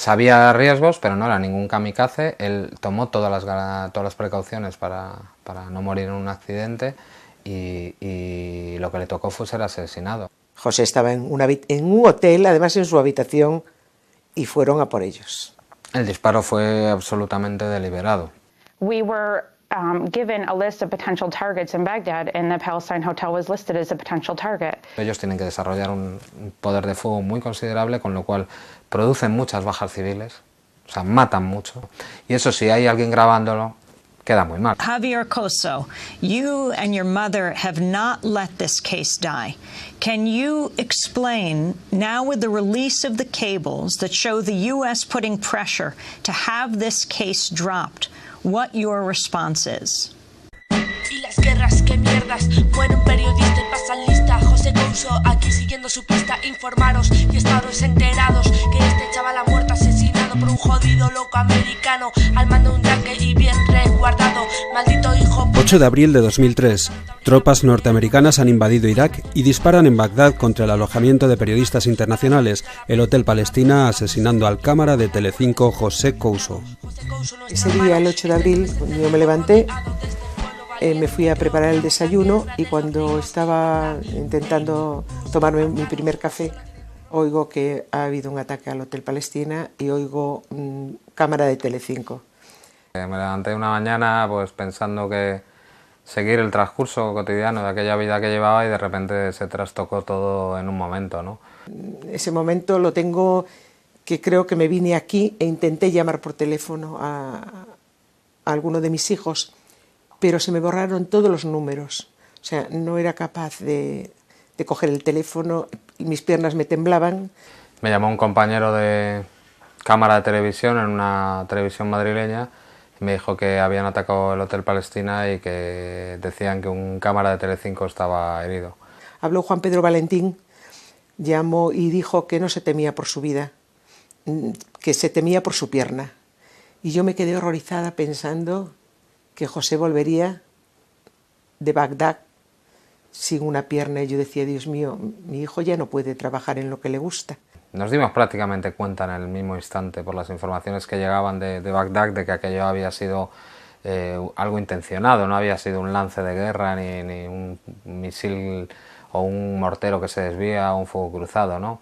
sabía riesgos, pero no era ningún kamikaze. Él tomó todas las precauciones para no morir en un accidente y lo que le tocó fue ser asesinado. José estaba en un hotel, además en su habitación, y fueron a por ellos. El disparo fue absolutamente deliberado. We were given a list of potential targets in Baghdad, and the Palestine Hotel was listed as a potential target. Ellos tienen que desarrollar un poder de fuego muy considerable, con lo cual producen muchas bajas civiles, o sea, matan mucho. Y eso, si hay alguien grabándolo, queda muy mal. Javier Coso, you and your mother have not let this case die. Can you explain, now with the release of the cables that show the U.S. putting pressure to have this case dropped, what your response is? Y las guerras, qué mierdas, muere un periodista y pasan lista. José Couso, aquí siguiendo su pista. Informaros y estaros enterados que este chaval ha muerto asesinado por un jodido loco americano al mando de un tanque y bien resguardado. Maldito hijo. 8 de abril de 2003. Tropas norteamericanas han invadido Irak y disparan en Bagdad contra el alojamiento de periodistas internacionales, el Hotel Palestina, asesinando al cámara de Telecinco José Couso. Ese día, el 8 de abril, cuando yo me levanté, me fui a preparar el desayuno y cuando estaba intentando tomarme mi primer café, oigo que ha habido un ataque al Hotel Palestina y oigo cámara de Telecinco. Me levanté una mañana pues pensando que seguir el transcurso cotidiano de aquella vida que llevaba y de repente se trastocó todo en un momento, ¿no? Ese momento lo tengo, que creo que me vine aquí e intenté llamar por teléfono a alguno de mis hijos, pero se me borraron todos los números. O sea, no era capaz de coger el teléfono, mis piernas me temblaban. Me llamó un compañero de cámara de televisión en una televisión madrileña y me dijo que habían atacado el Hotel Palestina y que decían que un cámara de Telecinco estaba herido. Habló Juan Pedro Valentín, llamó y dijo que no se temía por su vida, que se temía por su pierna. Y yo me quedé horrorizada pensando que José volvería de Bagdad sin una pierna, y yo decía, Dios mío, mi hijo ya no puede trabajar en lo que le gusta. Nos dimos prácticamente cuenta en el mismo instante, por las informaciones que llegaban de Bagdad, de que aquello había sido algo intencionado, no había sido un lance de guerra, ni un misil o un mortero que se desvía o un fuego cruzado, ¿no?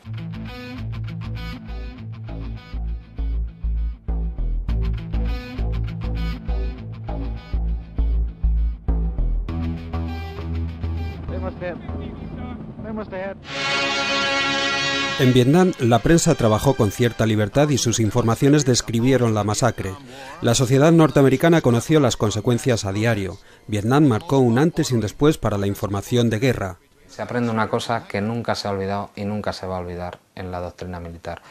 En Vietnam, la prensa trabajó con cierta libertad y sus informaciones describieron la masacre. La sociedad norteamericana conoció las consecuencias a diario. Vietnam marcó un antes y un después para la información de guerra. Se aprende una cosa que nunca se ha olvidado y nunca se va a olvidar en la doctrina militar.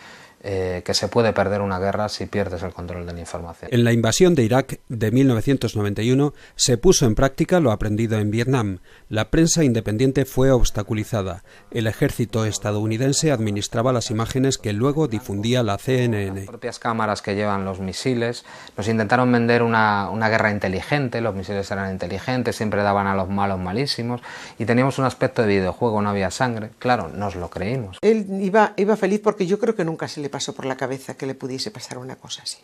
Que se puede perder una guerra si pierdes el control de la información. En la invasión de Irak de 1991 se puso en práctica lo aprendido en Vietnam. La prensa independiente fue obstaculizada. El ejército estadounidense administraba las imágenes que luego difundía la CNN. Las propias cámaras que llevan los misiles nos intentaron vender una guerra inteligente. Los misiles eran inteligentes, siempre daban a los malos malísimos y teníamos un aspecto de videojuego, no había sangre. Claro, nos lo creímos. Él iba feliz porque yo creo que nunca se le pasó por la cabeza que le pudiese pasar una cosa así,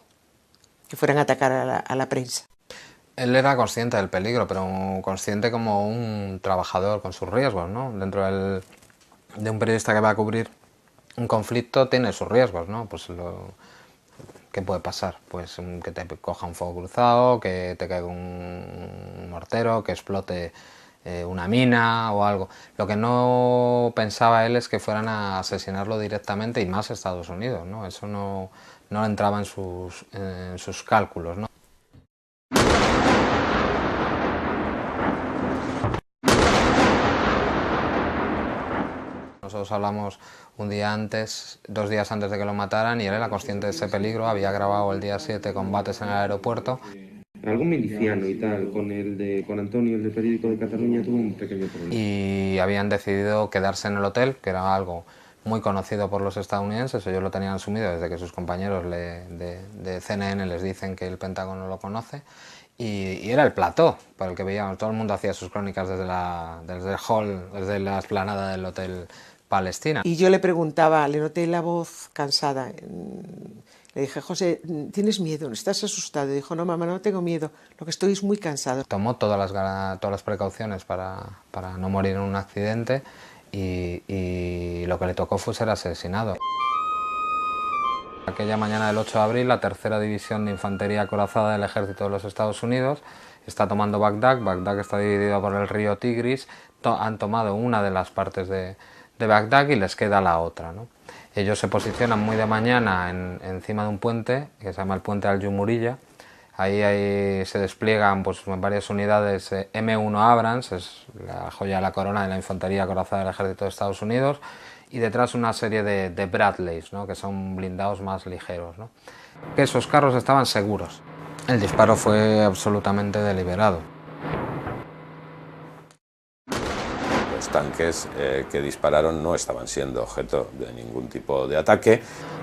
que fueran a atacar a la prensa. Él era consciente del peligro, pero consciente como un trabajador con sus riesgos, ¿no? Dentro de un periodista que va a cubrir un conflicto tiene sus riesgos, ¿no? Pues ¿qué puede pasar? Pues que te coja un fuego cruzado, que te caiga un mortero, que explote una mina o algo. Lo que no pensaba él es que fueran a asesinarlo directamente, y más Estados Unidos, ¿no? Eso no entraba en sus cálculos, ¿no? Nosotros hablamos un día antes, 2 días antes de que lo mataran, y él era consciente de ese peligro. Había grabado el día 7 combates en el aeropuerto. Algún miliciano y tal, con Antonio, el del periódico de Cataluña, tuvo un pequeño problema. Y habían decidido quedarse en el hotel, que era algo muy conocido por los estadounidenses. Ellos lo tenían asumido desde que sus compañeros de CNN les dicen que el Pentágono lo conoce. Y era el plató por el que veíamos. Todo el mundo hacía sus crónicas desde el hall, desde la explanada del Hotel Palestina. Y yo le preguntaba, le noté la voz cansada, Le dije, José, ¿tienes miedo? ¿Estás asustado? Y dijo, no, mamá, no tengo miedo, lo que estoy es muy cansado. Tomó todas las precauciones para no morir en un accidente y lo que le tocó fue ser asesinado. Aquella mañana del 8 de abril, la tercera división de infantería acorazada del ejército de los Estados Unidos está tomando Bagdad. Bagdad está dividido por el río Tigris. Han tomado una de las partes de Bagdad y les queda la otra, ¿no? Ellos se posicionan muy de mañana encima de un puente que se llama el puente Al-Jumuriyya. Ahí se despliegan pues, varias unidades M1 Abrams, es la joya de la corona de la infantería acorazada del ejército de Estados Unidos, y detrás una serie de Bradleys, ¿no? Que son blindados más ligeros, ¿no? Que esos carros estaban seguros. El disparo fue absolutamente deliberado. Los tanques que dispararon no estaban siendo objeto de ningún tipo de ataque.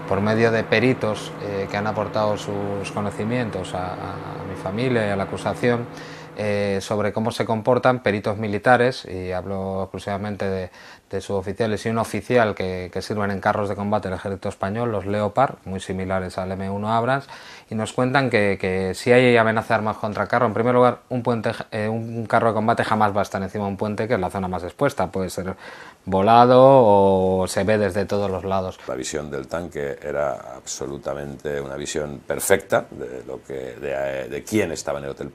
Por medio de peritos que han aportado sus conocimientos a mi familia y a la acusación sobre cómo se comportan peritos militares, y hablo exclusivamente de suboficiales y un oficial que sirven en carros de combate del ejército español, los Leopard, muy similares al M1 Abrams, y nos cuentan que si hay amenaza de armas contra carro, en primer lugar, un carro de combate jamás va a estar encima de un puente, que es la zona más expuesta, puede ser volado o se ve desde todos los lados. La visión del tanque era absolutamente una visión perfecta de quién estaba en el Hotel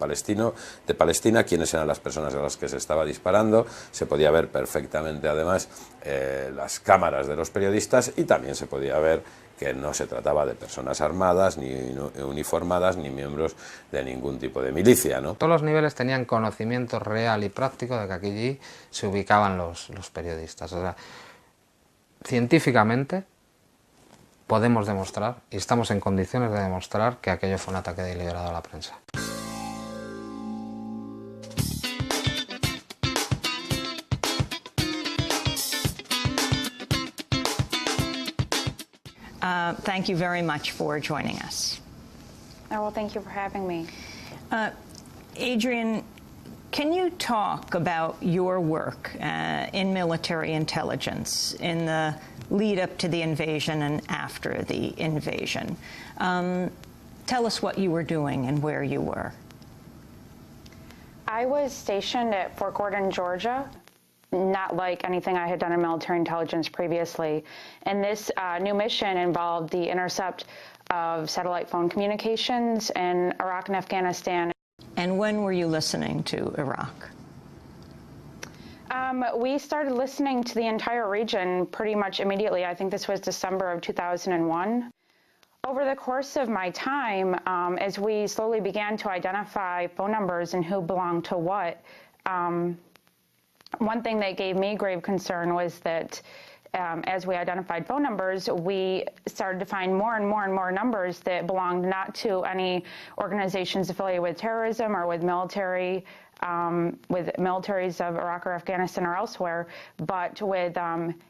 de Palestina, quiénes eran las personas a las que se estaba disparando. Se podía ver perfectamente además las cámaras de los periodistas, y también se podía ver que no se trataba de personas armadas, ni uniformadas, ni miembros de ningún tipo de milicia, ¿no? Todos los niveles tenían conocimiento real y práctico de que aquí se ubicaban los periodistas. O sea, científicamente podemos demostrar, y estamos en condiciones de demostrar, que aquello fue un ataque deliberado a la prensa. Thank you very much for joining us. Oh, well, thank you for having me. Adrian, can you talk about your work in military intelligence in the lead up to the invasion and after the invasion? Tell us what you were doing and where you were. I was stationed at Fort Gordon, Georgia. Not like anything I had done in military intelligence previously. And this new mission involved the intercept of satellite phone communications in Iraq and Afghanistan. And when were you listening to Iraq? We started listening to the entire region pretty much immediately. I think this was December of 2001. Over the course of my time, as we slowly began to identify phone numbers and who belonged to what, one thing that gave me grave concern was that as we identified phone numbers, we started to find more and more and more numbers that belonged not to any organizations affiliated with terrorism or with militaries of Iraq or Afghanistan or elsewhere, but with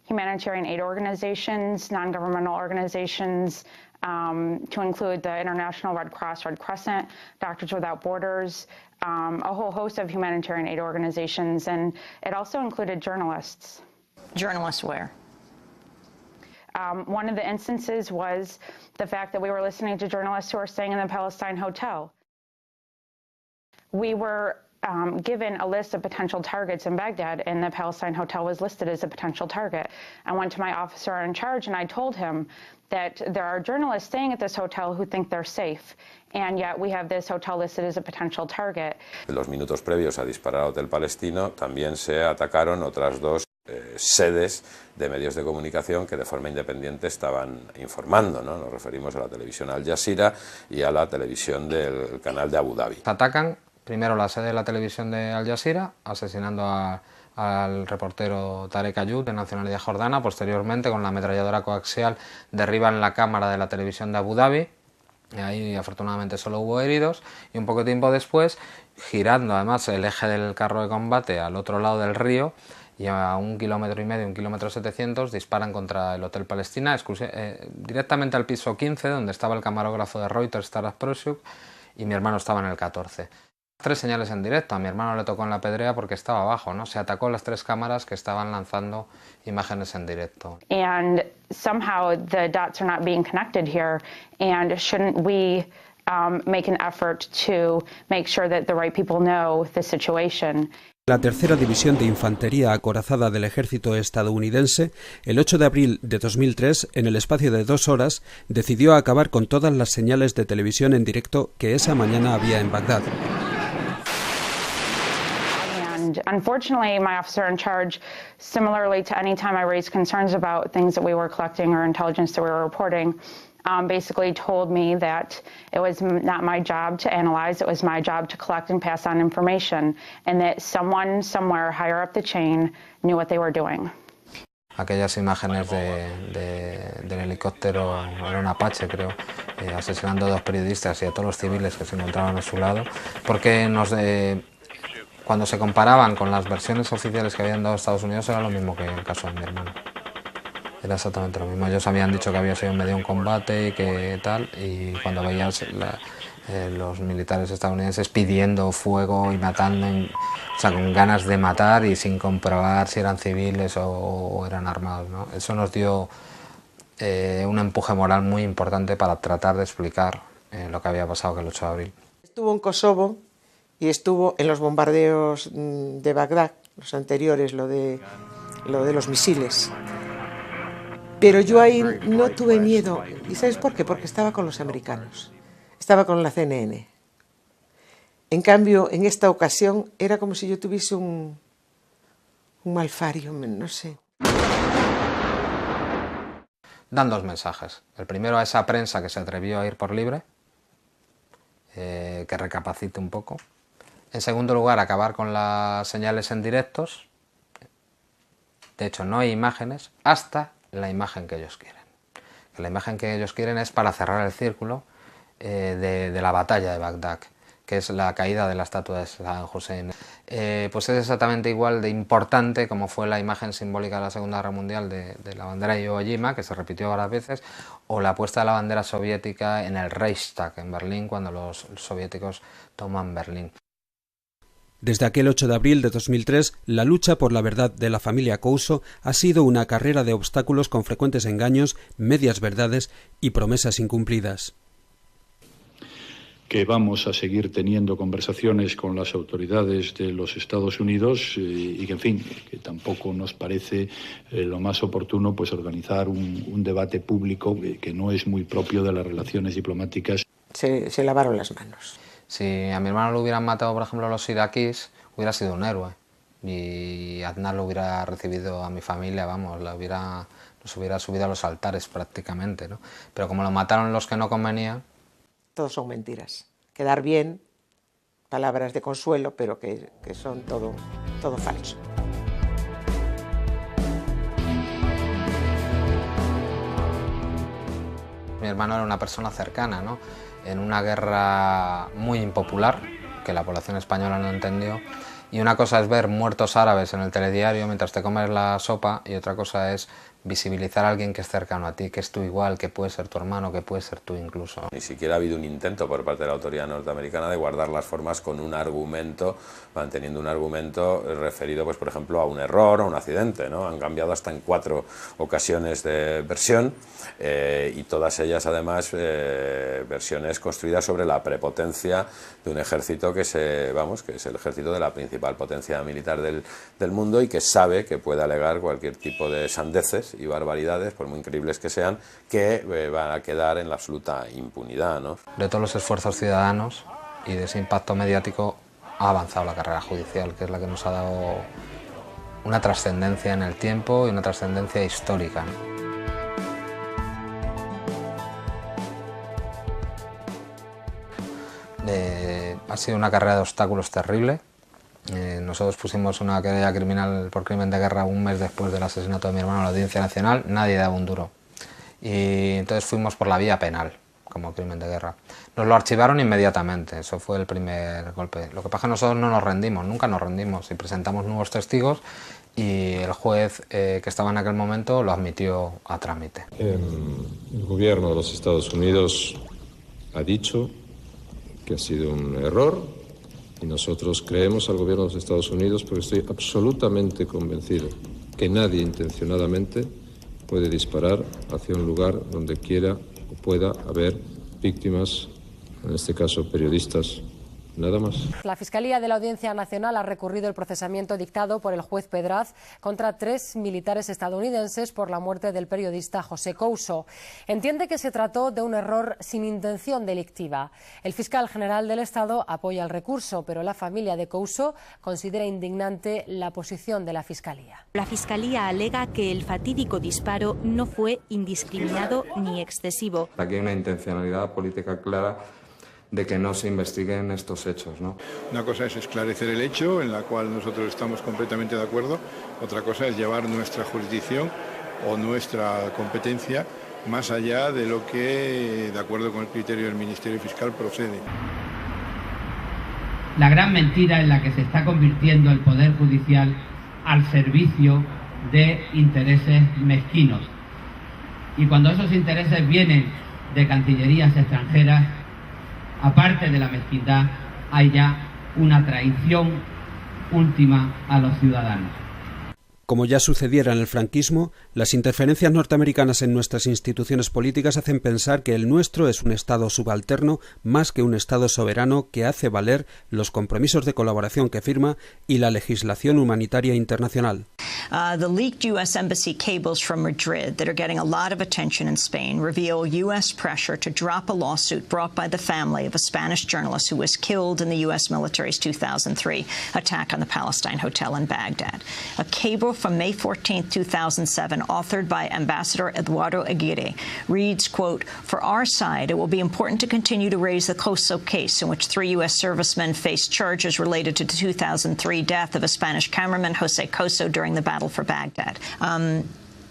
humanitarian aid organizations, non-governmental organizations, to include the International Red Cross, Red Crescent, Doctors Without Borders, a whole host of humanitarian aid organizations, and it also included journalists. Journalists where? One of the instances was the fact that we were listening to journalists who were staying in the Palestine Hotel. We were given a list of potential targets in Baghdad, and the Palestine Hotel was listed as a potential target. I went to my officer in charge and I told him that there are journalists staying at this hotel who think they're safe, and yet we have this hotel listed as a potential target. En los minutos previos a disparar al Hotel Palestino también se atacaron otras dos sedes de medios de comunicación que de forma independiente estaban informando, ¿no? Nos referimos a la televisión Al Jazeera y a la televisión del canal de Abu Dhabi. Atacan primero la sede de la televisión de Al Jazeera, asesinando al reportero Tarek Ayub, de nacionalidad jordana. Posteriormente, con la ametralladora coaxial, derriban la cámara de la televisión de Abu Dhabi. Y ahí afortunadamente solo hubo heridos, y un poco tiempo después, girando además el eje del carro de combate al otro lado del río, y a 1,5 kilómetros, 1,7 kilómetros, disparan contra el Hotel Palestina, directamente al piso 15, donde estaba el camarógrafo de Reuters, Taras Prosyuk, y mi hermano estaba en el 14. 3 señales en directo. A mi hermano le tocó en la pedrea porque estaba abajo, ¿no? Se atacó las 3 cámaras que estaban lanzando imágenes en directo. And somehow the dots are not being connected here, and shouldn't we make an effort to make sure that the right people know the situation? La tercera división de infantería acorazada del ejército estadounidense, el 8 de abril de 2003, en el espacio de 2 horas, decidió acabar con todas las señales de televisión en directo que esa mañana había en Bagdad. And unfortunately, my officer in charge, similarly to any time I raised concerns about things that we were collecting or intelligence that we were reporting, basically told me that it was not my job to analyze, it was my job to collect and pass on information, and that someone somewhere higher up the chain knew what they were doing. Aquellas imágenes del helicóptero, era un Apache creo, asesinando a 2 periodistas y a todos los civiles que se encontraban a su lado, porque cuando se comparaban con las versiones oficiales que habían dado Estados Unidos era lo mismo que el caso de mi hermano. Era exactamente lo mismo. Ellos habían dicho que había sido en medio de un combate y que tal, y cuando veías los militares estadounidenses pidiendo fuego y matando, o sea, con ganas de matar y sin comprobar si eran civiles o eran armados, ¿no? Eso nos dio un empuje moral muy importante para tratar de explicar lo que había pasado aquel 8 de abril. Estuvo en Kosovo y estuvo en los bombardeos de Bagdad, los anteriores, lo de los misiles. Pero yo ahí no tuve miedo. ¿Y sabes por qué? Porque estaba con los americanos. Estaba con la CNN. En cambio, en esta ocasión era como si yo tuviese un malfario, no sé. Dan 2 mensajes. El primero a esa prensa que se atrevió a ir por libre, que recapacite un poco. En segundo lugar, acabar con las señales en directos. De hecho, no hay imágenes hasta la imagen que ellos quieren. La imagen que ellos quieren es para cerrar el círculo de la batalla de Bagdad, que es la caída de la estatua de Saddam Hussein. Pues es exactamente igual de importante como fue la imagen simbólica de la Segunda Guerra Mundial de la bandera de Iwo Jima, que se repitió varias veces, o la puesta de la bandera soviética en el Reichstag, en Berlín, cuando los soviéticos toman Berlín. Desde aquel 8 de abril de 2003, la lucha por la verdad de la familia Couso ha sido una carrera de obstáculos con frecuentes engaños, medias verdades y promesas incumplidas. Que vamos a seguir teniendo conversaciones con las autoridades de los Estados Unidos y que, en fin, que tampoco nos parece lo más oportuno pues organizar un debate público que no es muy propio de las relaciones diplomáticas. Se lavaron las manos. Si a mi hermano lo hubieran matado, por ejemplo, los iraquíes, hubiera sido un héroe. Y Aznar lo hubiera recibido a mi familia, vamos, nos hubiera subido a los altares prácticamente, ¿no? Pero como lo mataron los que no convenían... Todos son mentiras. Quedar bien, palabras de consuelo, pero que son todo falso. Mi hermano era una persona cercana, ¿no? En una guerra muy impopular, que la población española no entendió, y una cosa es ver muertos árabes en el telediario mientras te comes la sopa, y otra cosa es visibilizar a alguien que es cercano a ti, que es tu igual, que puede ser tu hermano, que puede ser tú incluso. Ni siquiera ha habido un intento por parte de la autoridad norteamericana de guardar las formas con un argumento, manteniendo un argumento referido, pues, por ejemplo, a un error o un accidente, ¿no? Han cambiado hasta en 4 ocasiones de versión y todas ellas, además, versiones construidas sobre la prepotencia de un ejército que es el ejército de la principal potencia militar del mundo y que sabe que puede alegar cualquier tipo de sandeces y barbaridades, por muy increíbles que sean, que van a quedar en la absoluta impunidad, ¿no? De todos los esfuerzos ciudadanos y de ese impacto mediático ha avanzado la carrera judicial, que es la que nos ha dado una trascendencia en el tiempo y una trascendencia histórica, ¿no? Ha sido una carrera de obstáculos terrible. Nosotros pusimos una querella criminal por crimen de guerra un mes después del asesinato de mi hermano en la Audiencia Nacional, nadie daba un duro. Y entonces fuimos por la vía penal, como crimen de guerra. Nos lo archivaron inmediatamente, eso fue el primer golpe. Lo que pasa es que nosotros no nos rendimos, nunca nos rendimos, y presentamos nuevos testigos y el juez que estaba en aquel momento lo admitió a trámite. El gobierno de los Estados Unidos ha dicho que ha sido un error Y nosotros creemos al gobierno de los Estados Unidos porque estoy absolutamente convencido que nadie intencionadamente puede disparar hacia un lugar donde quiera o pueda haber víctimas, en este caso periodistas. Nada más. La Fiscalía de la Audiencia Nacional ha recurrido el procesamiento dictado por el juez Pedraz contra 3 militares estadounidenses por la muerte del periodista José Couso. Entiende que se trató de un error sin intención delictiva. El fiscal general del Estado apoya el recurso, pero la familia de Couso considera indignante la posición de la Fiscalía. La Fiscalía alega que el fatídico disparo no fue indiscriminado ni excesivo. Aquí hay una intencionalidad política clara de que no se investiguen estos hechos, ¿no? Una cosa es esclarecer el hecho, en la cual nosotros estamos completamente de acuerdo. Otra cosa es llevar nuestra jurisdicción o nuestra competencia más allá de lo que, de acuerdo con el criterio del Ministerio Fiscal, procede. La gran mentira en la que se está convirtiendo el Poder Judicial al servicio de intereses mezquinos. Y cuando esos intereses vienen de cancillerías extranjeras, aparte de la mezquindad, hay ya una traición última a los ciudadanos. Como ya sucediera en el franquismo, las interferencias norteamericanas en nuestras instituciones políticas hacen pensar que el nuestro es un Estado subalterno más que un Estado soberano que hace valer los compromisos de colaboración que firma y la legislación humanitaria internacional. The leaked U.S. Embassy cables from Madrid that are getting a lot of attention in Spain reveal U.S. pressure to drop a lawsuit brought by the family of a Spanish journalist who was killed in the U.S. military's 2003 attack on the Palestine Hotel in Baghdad. A cable from May 14, 2007, authored by Ambassador Eduardo Aguirre, reads, quote, "For our side, it will be important to continue to raise the Couso case in which 3 U.S. servicemen faced charges related to the 2003 death of a Spanish cameraman, Jose Couso, during the battle for Baghdad."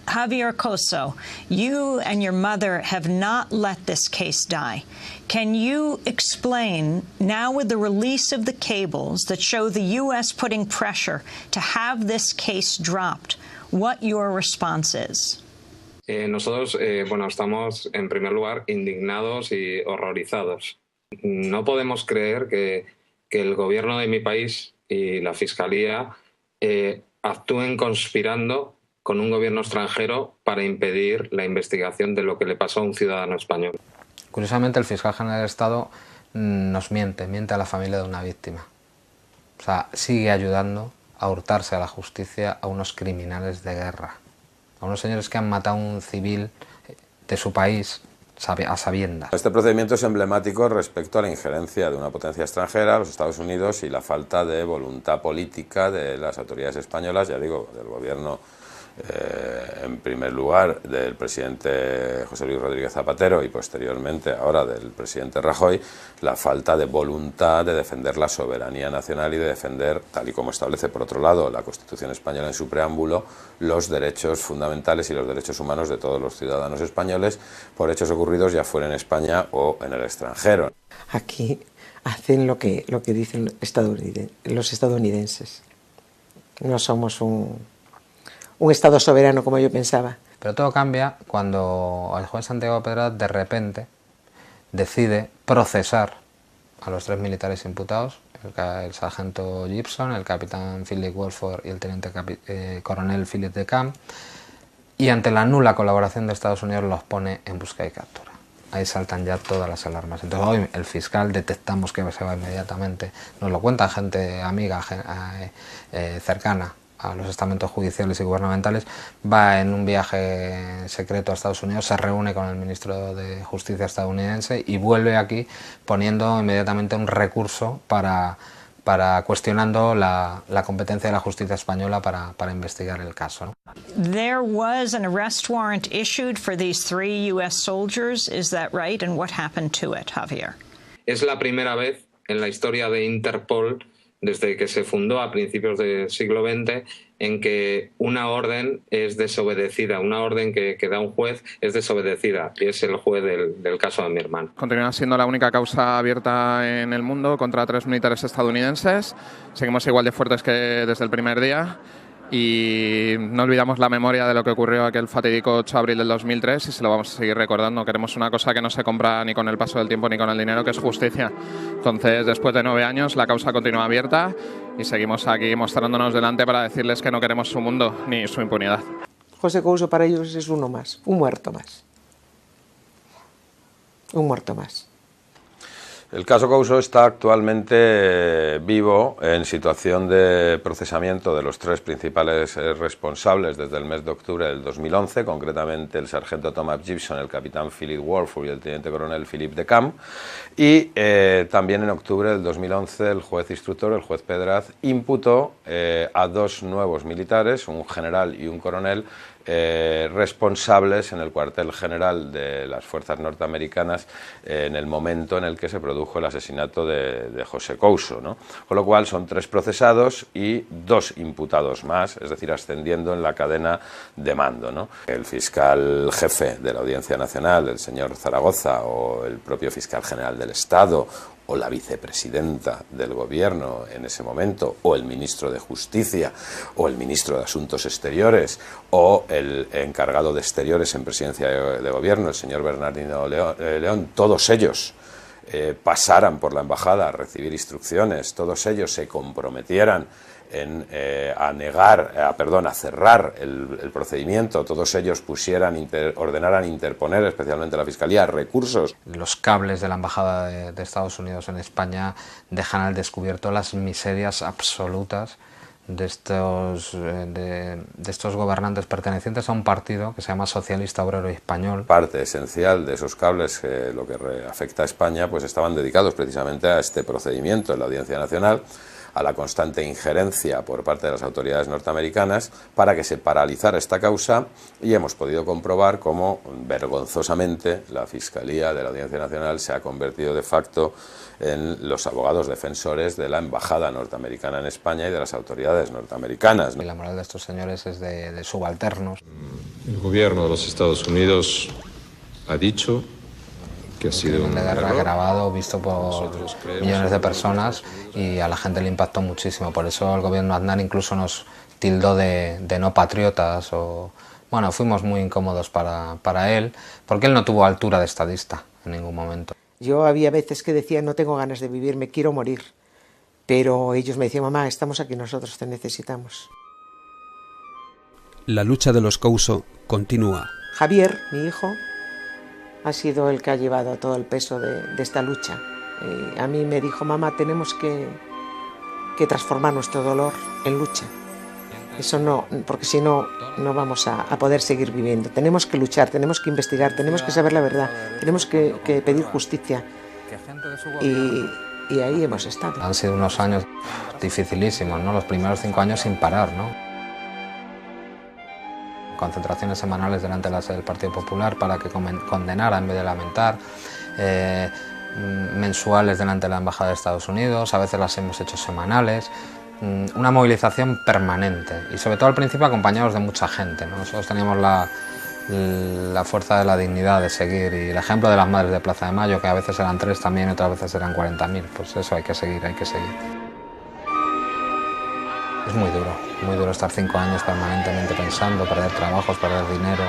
Javier Couso, you and your mother have not let this case die. Can you explain, now with the release of the cables that show the U.S. putting pressure to have this case dropped, what your response is? Nosotros, estamos en primer lugar indignados y horrorizados. No podemos creer que el gobierno de mi país y la Fiscalía actúen conspirando con un gobierno extranjero para impedir la investigación de lo que le pasó a un ciudadano español. Curiosamente, el fiscal general del Estado nos miente a la familia de una víctima. O sea, sigue ayudando a hurtarse a la justicia a unos criminales de guerra, a unos señores que han matado a un civil de su país a sabiendas. Este procedimiento es emblemático respecto a la injerencia de una potencia extranjera, los Estados Unidos, y la falta de voluntad política de las autoridades españolas, ya digo, del gobierno, en primer lugar del presidente José Luis Rodríguez Zapatero y posteriormente ahora del presidente Rajoy, la falta de voluntad de defender la soberanía nacional y de defender, tal y como establece por otro lado la Constitución española en su preámbulo, los derechos fundamentales y los derechos humanos de todos los ciudadanos españoles por hechos ocurridos ya fuera en España o en el extranjero. Aquí hacen lo que dicen los estadounidenses. No somos un Estado soberano como yo pensaba. Pero todo cambia cuando el juez Santiago Pedraz de repente decide procesar a los 3 militares imputados, el sargento Gibson, el capitán Philip Wolford y el teniente coronel Philip de Camp, y ante la nula colaboración de Estados Unidos los pone en busca y captura. Ahí saltan ya todas las alarmas. Entonces hoy el fiscal detectamos que se va inmediatamente, nos lo cuenta gente amiga, cercana a los estamentos judiciales y gubernamentales, va en un viaje secreto a Estados Unidos, se reúne con el ministro de Justicia estadounidense y vuelve aquí poniendo inmediatamente un recurso para cuestionando la competencia de la justicia española para investigar el caso, ¿no? There was an arrest warrant issued for these 3 U.S. soldiers, is that right? And what happened to it, Javier? Es la primera vez en la historia de Interpol, desde que se fundó a principios del siglo XX, en que una orden es desobedecida, una orden que da un juez es desobedecida, y es el juez del caso de mi hermano. Continúa siendo la única causa abierta en el mundo contra 3 militares estadounidenses. Seguimos igual de fuertes que desde el primer día y no olvidamos la memoria de lo que ocurrió aquel fatídico 8 de abril del 2003 y se lo vamos a seguir recordando. Queremos una cosa que no se compra ni con el paso del tiempo ni con el dinero, que es justicia. Entonces, después de 9 años, la causa continúa abierta y seguimos aquí mostrándonos delante para decirles que no queremos su mundo ni su impunidad. José Couso para ellos es uno más, un muerto más. Un muerto más. El caso Couso está actualmente vivo en situación de procesamiento de los 3 principales responsables desde el mes de octubre del 2011, concretamente el sargento Thomas Gibson, el capitán Philip Warford y el teniente coronel Philippe de Camp. Y también en octubre del 2011 el juez instructor, el juez Pedraz, imputó a 2 nuevos militares, un general y un coronel, responsables en el cuartel general de las fuerzas norteamericanas en el momento en el que se produjo el asesinato de José Couso, ¿no? Con lo cual son 3 procesados y 2 imputados más, es decir, ascendiendo en la cadena de mando, ¿no? El fiscal jefe de la Audiencia Nacional, el señor Zaragoza, o el propio fiscal general del Estado, o la vicepresidenta del gobierno en ese momento, o el ministro de Justicia, o el ministro de Asuntos Exteriores, o el encargado de Exteriores en presidencia de gobierno, el señor Bernardino León, todos ellos pasaran por la embajada a recibir instrucciones, todos ellos se comprometieran a cerrar el procedimiento, todos ellos ordenaran interponer, especialmente la Fiscalía, recursos. Los cables de la Embajada de Estados Unidos en España dejan al descubierto las miserias absolutas de estos gobernantes pertenecientes a un partido que se llama Socialista Obrero Español. Parte esencial de esos cables, lo que afecta a España, pues estaban dedicados precisamente a este procedimiento en la Audiencia Nacional, a la constante injerencia por parte de las autoridades norteamericanas para que se paralizara esta causa, y hemos podido comprobar cómo vergonzosamente la Fiscalía de la Audiencia Nacional se ha convertido de facto en los abogados defensores de la Embajada norteamericana en España y de las autoridades norteamericanas, ¿no? Y la moral de estos señores es de subalternos. El gobierno de los Estados Unidos ha dicho que ha sido un error, grabado, visto por millones de personas, y a la gente le impactó muchísimo. Por eso el gobierno Aznar incluso nos tildó de no patriotas, o bueno, fuimos muy incómodos para él, porque él no tuvo altura de estadista en ningún momento. Yo había veces que decía, no tengo ganas de vivir, me quiero morir, pero ellos me decían, mamá, estamos aquí, nosotros te necesitamos. La lucha de los Couso continúa. Javier, mi hijo, ha sido el que ha llevado todo el peso de esta lucha. A mí me dijo, mamá, tenemos que transformar nuestro dolor en lucha. Eso no, porque si no, no vamos a poder seguir viviendo. Tenemos que luchar, tenemos que investigar, tenemos que saber la verdad, tenemos que pedir justicia. Y ahí hemos estado. Han sido unos años dificilísimos, ¿no? Los primeros 5 años sin parar, ¿no? Concentraciones semanales delante de la sede del Partido Popular para que condenara en vez de lamentar, mensuales delante de la Embajada de Estados Unidos, a veces las hemos hecho semanales, una movilización permanente, y sobre todo al principio acompañados de mucha gente, ¿no? Nosotros teníamos la fuerza de la dignidad de seguir, y el ejemplo de las madres de Plaza de Mayo, que a veces eran 3 también, otras veces eran 40.000, pues eso hay que seguir, hay que seguir. Es muy duro estar 5 años permanentemente pensando, perder trabajos, perder dinero,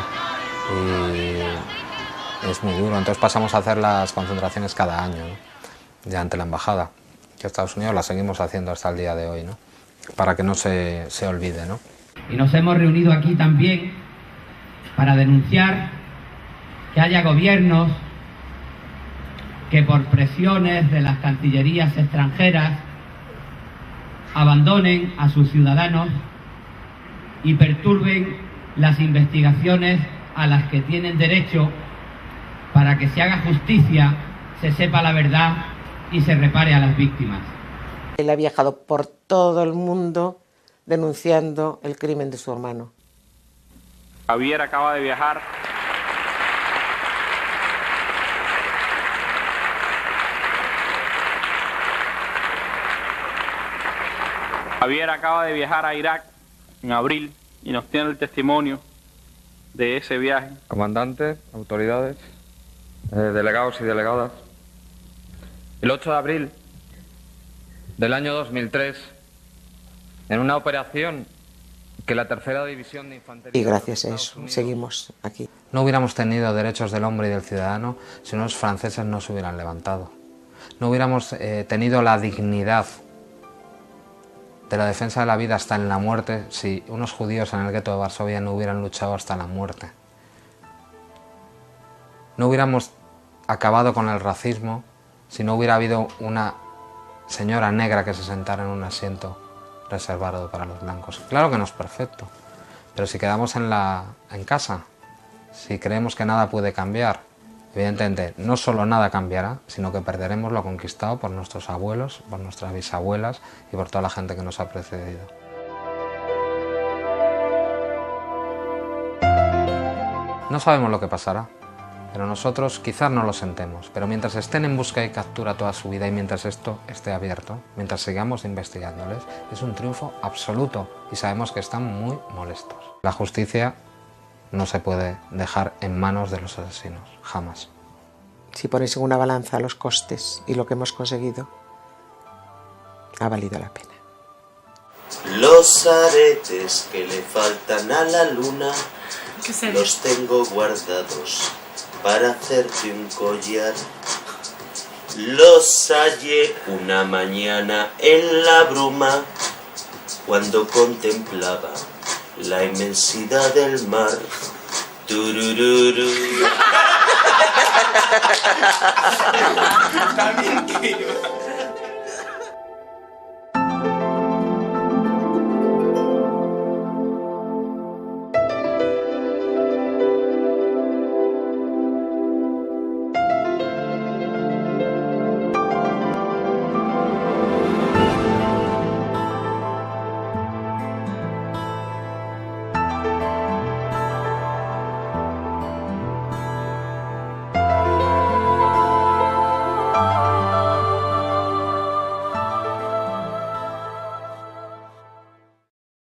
y es muy duro. Entonces pasamos a hacer las concentraciones cada año, ¿no? Ya ante la embajada, que Estados Unidos la seguimos haciendo hasta el día de hoy, ¿no? Para que no se olvide, ¿no? Y nos hemos reunido aquí también para denunciar que haya gobiernos que por presiones de las cancillerías extranjeras abandonen a sus ciudadanos y perturben las investigaciones a las que tienen derecho, para que se haga justicia, se sepa la verdad y se repare a las víctimas. Él ha viajado por todo el mundo denunciando el crimen de su hermano. Javier acaba de viajar a Irak en abril y nos tiene el testimonio de ese viaje. Comandantes, autoridades, delegados y delegadas. El 8 de abril del año 2003, en una operación que la tercera división de infantería... Y gracias a eso seguimos aquí. No hubiéramos tenido derechos del hombre y del ciudadano si los franceses no se hubieran levantado. No hubiéramos tenido la dignidad de la defensa de la vida hasta en la muerte si unos judíos en el gueto de Varsovia no hubieran luchado hasta la muerte. No hubiéramos acabado con el racismo si no hubiera habido una señora negra que se sentara en un asiento reservado para los blancos. Claro que no es perfecto, pero si quedamos en casa, si creemos que nada puede cambiar, evidentemente no solo nada cambiará, sino que perderemos lo conquistado por nuestros abuelos, por nuestras bisabuelas y por toda la gente que nos ha precedido. No sabemos lo que pasará, pero nosotros quizás no lo sentemos, pero mientras estén en busca y captura toda su vida y mientras esto esté abierto, mientras sigamos investigándoles, es un triunfo absoluto y sabemos que están muy molestos. La justicia no se puede dejar en manos de los asesinos, jamás. Si pones en una balanza los costes y lo que hemos conseguido, ha valido la pena. Los aretes que le faltan a la luna, los tengo guardados para hacerte un collar. Los hallé una mañana en la bruma, cuando contemplaba la inmensidad del mar. Turururu. También